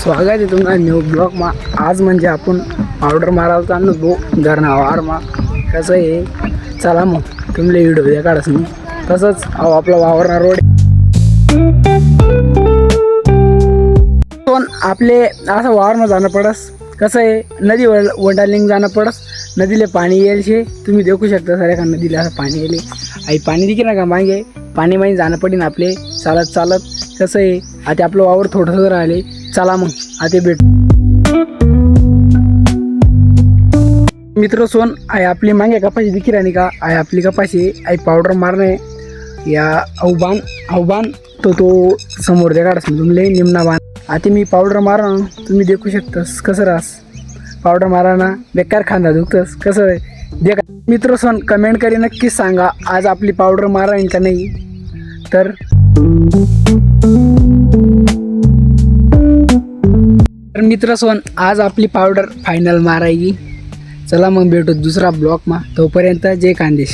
स्वागत आहे तुम्हाला न्यू ब्लॉगमा. आज म्हणजे आपण पावडर मारायला चाललो गो घरना वावरमा. कसं आहे चला मग तुम्ही व्हिडिओ द्या काढस मी तसंच आपला वावरना रोड पण आपले असं वावरमा जाणं पडस. कसं आहे नदी वंडालिंग जाणं पडस. नदीला पाणी येईल शे तुम्ही देखू शकता सर का नदीला असं पाणी येईल आई पाणी दिखे ना का मागे पाणी माही जाणं पडेन आपले चालत चालत. कसं आहे आता आपलं वावर थोडंसं राहिले. चला मग आता भेट मित्र सोन आहे आपली मागे कपाशी दिखी राणी का आहे आपली कपाशी आई पावडर मारणे या आव्हान तो समोर द्या काढस तुमले निम्ना बाण. आता मी पावडर मारा तुम्ही देखू शकतास कसं रास पावडर मारा ना बेकार खांदा दुखतस कसं आहे दे मित्र सोन कमेंट करी नक्कीच सांगा आज आपली पावडर मारा का नाही तर मित्र सोन आज आपली पावडर फायनल मारायची. चला मग भेटू दुसरा ब्लॉग मा तोपर्यंत जय खानदेश.